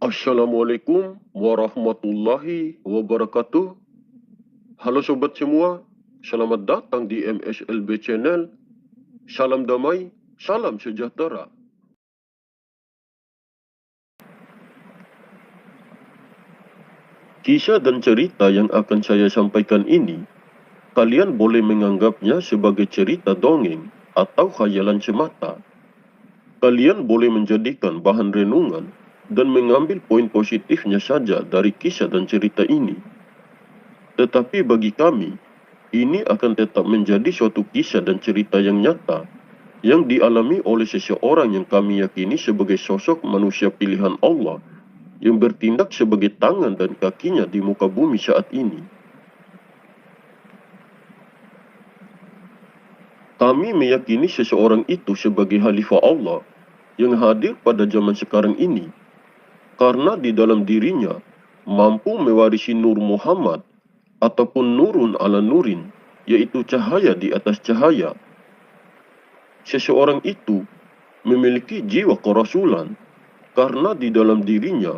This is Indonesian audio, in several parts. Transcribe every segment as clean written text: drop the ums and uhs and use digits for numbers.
Assalamualaikum warahmatullahi wabarakatuh. Halo sobat semua, selamat datang di MSLB Channel. Salam damai, salam sejahtera. Kisah dan cerita yang akan saya sampaikan ini, kalian boleh menganggapnya sebagai cerita dongeng atau khayalan semata. Kalian boleh menjadikan bahan renungan dan mengambil poin positifnya saja dari kisah dan cerita ini. Tetapi bagi kami, ini akan tetap menjadi suatu kisah dan cerita yang nyata, yang dialami oleh seseorang yang kami yakini sebagai sosok manusia pilihan Allah, yang bertindak sebagai tangan dan kakinya di muka bumi saat ini. Kami meyakini seseorang itu sebagai Khalifah Allah, yang hadir pada zaman sekarang ini, karena di dalam dirinya mampu mewarisi Nur Muhammad, ataupun nurun ala nurin, yaitu cahaya di atas cahaya. Seseorang itu memiliki jiwa kerasulan karena di dalam dirinya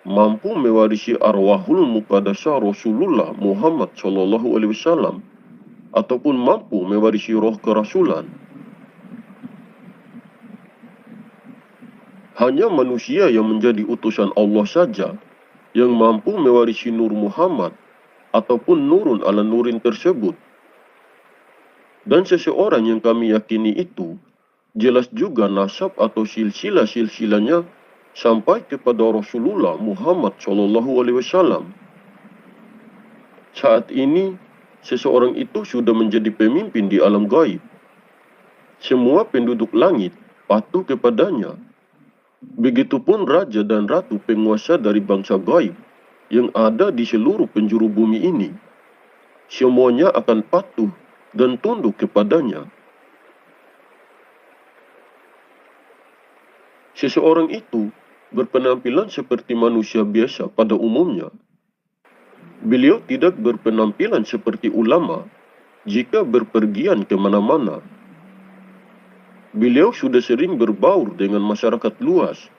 mampu mewarisi arwahul muqaddasah Rasulullah Muhammad SAW, ataupun mampu mewarisi roh kerasulan. Hanya manusia yang menjadi utusan Allah saja yang mampu mewarisi Nur Muhammad ataupun nurun ala nurin tersebut. Dan seseorang yang kami yakini itu jelas juga nasab atau silsilah-silsilahnya sampai kepada Rasulullah Muhammad SAW. Saat ini, seseorang itu sudah menjadi pemimpin di alam gaib. Semua penduduk langit patuh kepadanya. Begitupun raja dan ratu penguasa dari bangsa gaib yang ada di seluruh penjuru bumi ini. Semuanya akan patuh dan tunduk kepadanya. Seseorang itu berpenampilan seperti manusia biasa pada umumnya. Beliau tidak berpenampilan seperti ulama jika berpergian kemana-mana. Beliau sudah sering berbaur dengan masyarakat luas,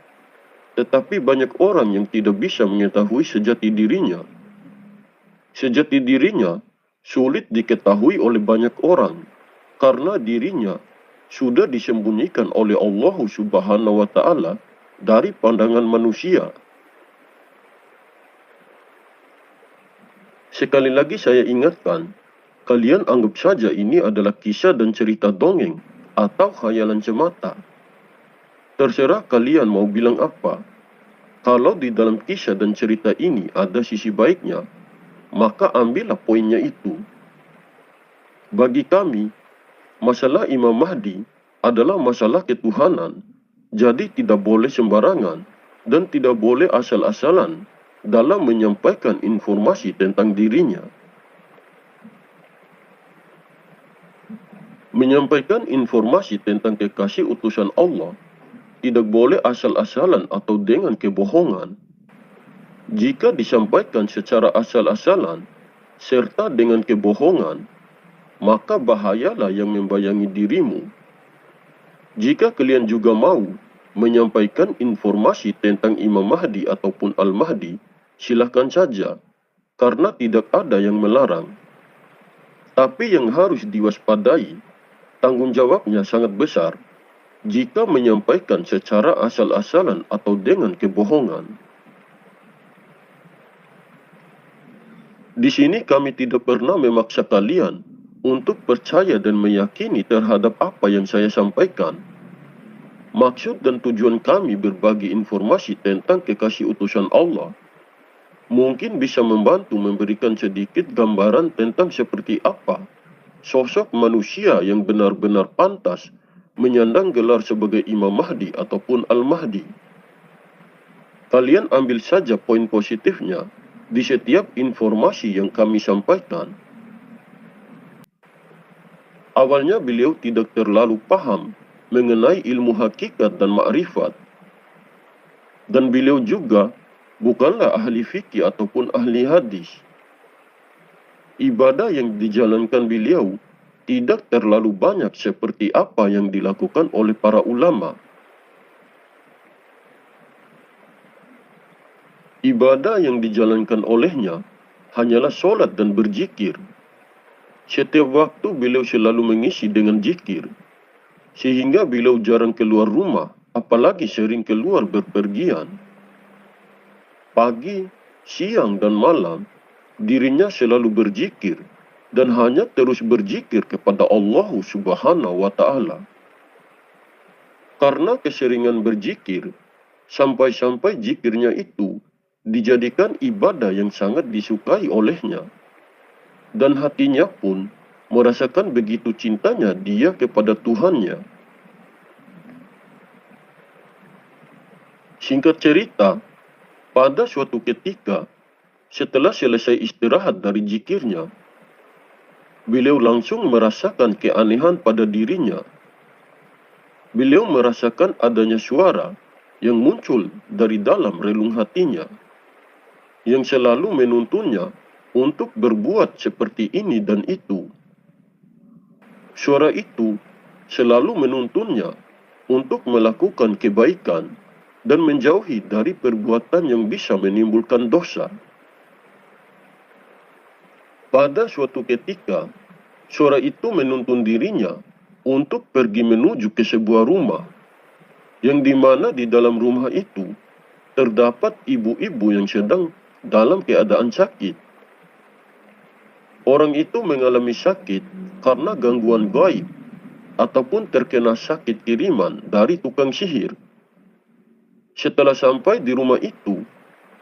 tetapi banyak orang yang tidak bisa mengetahui sejati dirinya. Sejati dirinya sulit diketahui oleh banyak orang, karena dirinya sudah disembunyikan oleh Allah Subhanahu wa Ta'ala dari pandangan manusia. Sekali lagi saya ingatkan, kalian anggap saja ini adalah kisah dan cerita dongeng atau khayalan semata. Terserah kalian mau bilang apa. Kalau di dalam kisah dan cerita ini ada sisi baiknya, maka ambillah poinnya itu. Bagi kami, masalah Imam Mahdi adalah masalah ketuhanan, jadi tidak boleh sembarangan dan tidak boleh asal-asalan dalam menyampaikan informasi tentang dirinya. Menyampaikan informasi tentang kekasih utusan Allah tidak boleh asal-asalan atau dengan kebohongan. Jika disampaikan secara asal-asalan serta dengan kebohongan, maka bahayalah yang membayangi dirimu. Jika kalian juga mau menyampaikan informasi tentang Imam Mahdi ataupun Al-Mahdi, silakan saja, karena tidak ada yang melarang. Tapi yang harus diwaspadai, tanggung jawabnya sangat besar jika menyampaikan secara asal-asalan atau dengan kebohongan. Di sini kami tidak pernah memaksa kalian untuk percaya dan meyakini terhadap apa yang saya sampaikan. Maksud dan tujuan kami berbagi informasi tentang kekasih utusan Allah mungkin bisa membantu memberikan sedikit gambaran tentang seperti apa sosok manusia yang benar-benar pantas menyandang gelar sebagai Imam Mahdi ataupun Al-Mahdi. Kalian ambil saja poin positifnya di setiap informasi yang kami sampaikan. Awalnya beliau tidak terlalu paham mengenai ilmu hakikat dan ma'rifat. Dan beliau juga bukanlah ahli fikih ataupun ahli hadis. Ibadah yang dijalankan beliau tidak terlalu banyak seperti apa yang dilakukan oleh para ulama. Ibadah yang dijalankan olehnya hanyalah solat dan berzikir. Setiap waktu beliau selalu mengisi dengan zikir, sehingga beliau jarang keluar rumah, apalagi sering keluar berpergian. Pagi, siang, dan malam, dirinya selalu berzikir, dan hanya terus berzikir kepada Allah Subhanahu wa Ta'ala. Karena keseringan berzikir, sampai-sampai zikirnya itu dijadikan ibadah yang sangat disukai olehnya. Dan hatinya pun merasakan begitu cintanya dia kepada Tuhannya. Singkat cerita, pada suatu ketika, setelah selesai istirahat dari zikirnya, beliau langsung merasakan keanehan pada dirinya. Beliau merasakan adanya suara yang muncul dari dalam relung hatinya, yang selalu menuntunnya untuk berbuat seperti ini dan itu. Suara itu selalu menuntunnya untuk melakukan kebaikan dan menjauhi dari perbuatan yang bisa menimbulkan dosa. Pada suatu ketika, suara itu menuntun dirinya untuk pergi menuju ke sebuah rumah, yang dimana di dalam rumah itu terdapat ibu-ibu yang sedang dalam keadaan sakit. Orang itu mengalami sakit karena gangguan gaib ataupun terkena sakit kiriman dari tukang sihir. Setelah sampai di rumah itu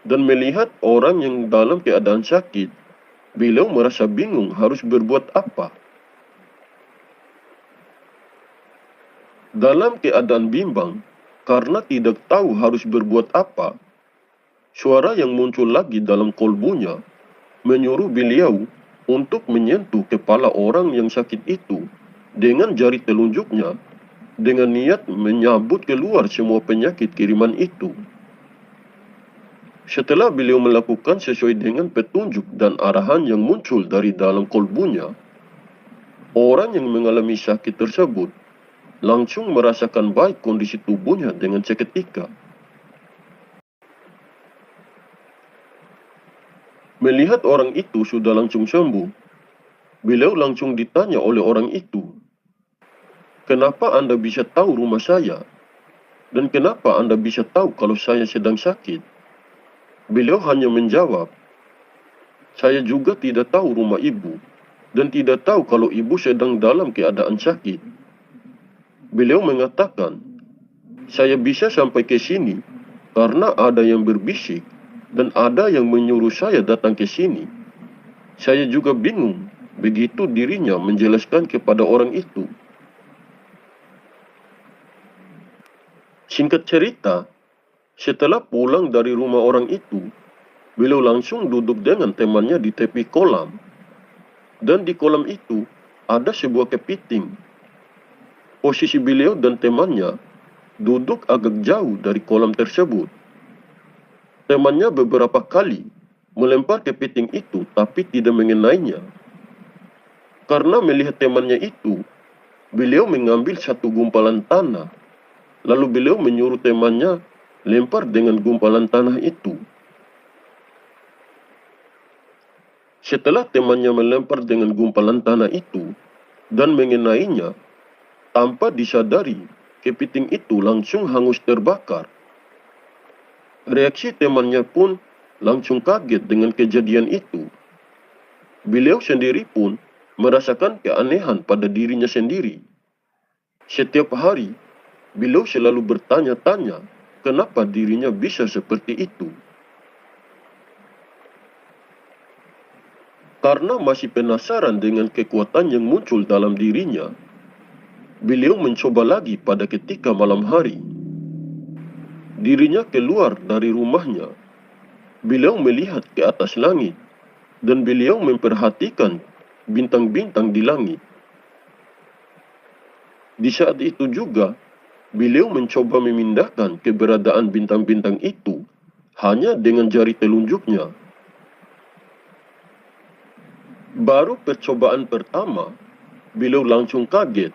dan melihat orang yang dalam keadaan sakit, beliau merasa bingung harus berbuat apa. Dalam keadaan bimbang karena tidak tahu harus berbuat apa, suara yang muncul lagi dalam kolbunya menyuruh beliau untuk menyentuh kepala orang yang sakit itu dengan jari telunjuknya, dengan niat menyabut keluar semua penyakit kiriman itu. Setelah beliau melakukan sesuai dengan petunjuk dan arahan yang muncul dari dalam kolbunya, orang yang mengalami sakit tersebut langsung merasakan baik kondisi tubuhnya dengan seketika. Melihat orang itu sudah langsung sembuh, beliau langsung ditanya oleh orang itu, "Kenapa Anda bisa tahu rumah saya? Dan kenapa Anda bisa tahu kalau saya sedang sakit?" Beliau hanya menjawab, "Saya juga tidak tahu rumah ibu, dan tidak tahu kalau ibu sedang dalam keadaan sakit." Beliau mengatakan, "Saya bisa sampai ke sini karena ada yang berbisik dan ada yang menyuruh saya datang ke sini. Saya juga bingung." Begitu dirinya menjelaskan kepada orang itu. Singkat cerita, setelah pulang dari rumah orang itu, beliau langsung duduk dengan temannya di tepi kolam. Dan di kolam itu ada sebuah kepiting. Posisi beliau dan temannya duduk agak jauh dari kolam tersebut. Temannya beberapa kali melempar kepiting itu tapi tidak mengenainya. Karena melihat temannya itu, beliau mengambil satu gumpalan tanah. Lalu beliau menyuruh temannya lempar dengan gumpalan tanah itu. Setelah temannya melempar dengan gumpalan tanah itu dan mengenainya, tanpa disadari, kepiting itu langsung hangus terbakar. Reaksi temannya pun langsung kaget dengan kejadian itu. Beliau sendiri pun merasakan keanehan pada dirinya sendiri. Setiap hari, beliau selalu bertanya-tanya kenapa dirinya bisa seperti itu. Karena masih penasaran dengan kekuatan yang muncul dalam dirinya, beliau mencoba lagi pada ketika malam hari. Dirinya keluar dari rumahnya. Beliau melihat ke atas langit dan beliau memperhatikan bintang-bintang di langit. Di saat itu juga, beliau mencoba memindahkan keberadaan bintang-bintang itu hanya dengan jari telunjuknya. Baru percobaan pertama, beliau langsung kaget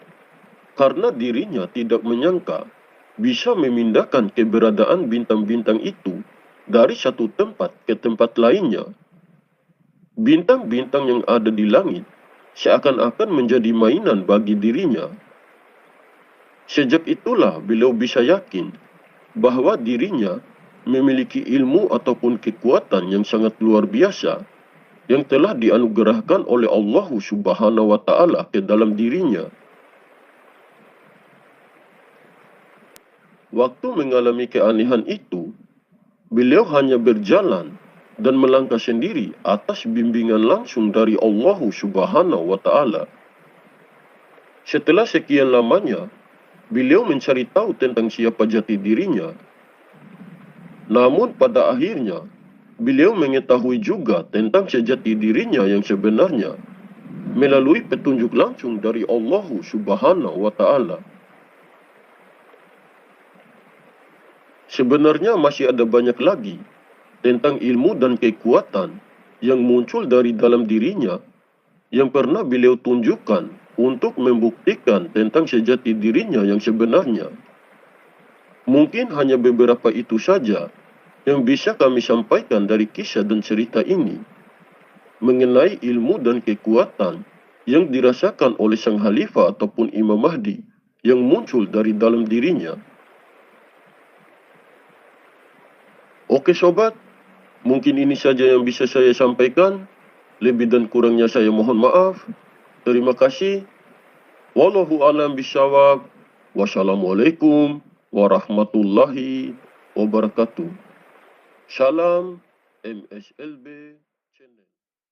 karena dirinya tidak menyangka bisa memindahkan keberadaan bintang-bintang itu dari satu tempat ke tempat lainnya. Bintang-bintang yang ada di langit seakan-akan menjadi mainan bagi dirinya. Sejak itulah beliau bisa yakin bahwa dirinya memiliki ilmu ataupun kekuatan yang sangat luar biasa yang telah dianugerahkan oleh Allah Subhanahu wa taala ke dalam dirinya. Waktu mengalami keanehan itu, beliau hanya berjalan dan melangkah sendiri atas bimbingan langsung dari Allah Subhanahu wa taala. Setelah sekian lamanya, beliau mencari tahu tentang siapa jati dirinya. Namun pada akhirnya, beliau mengetahui juga tentang sejati dirinya yang sebenarnya melalui petunjuk langsung dari Allah Subhanahu wa taala. Sebenarnya masih ada banyak lagi tentang ilmu dan kekuatan yang muncul dari dalam dirinya yang pernah beliau tunjukkan untuk membuktikan tentang sejati dirinya yang sebenarnya. Mungkin hanya beberapa itu saja yang bisa kami sampaikan dari kisah dan cerita ini mengenai ilmu dan kekuatan yang dirasakan oleh sang Khalifah ataupun Imam Mahdi yang muncul dari dalam dirinya. Oke sobat, mungkin ini saja yang bisa saya sampaikan. Lebih dan kurangnya saya mohon maaf. Terima kasih. Wallahu a'lam bishawab. Wassalamualaikum warahmatullahi wabarakatuh. Salam MSLB Channel.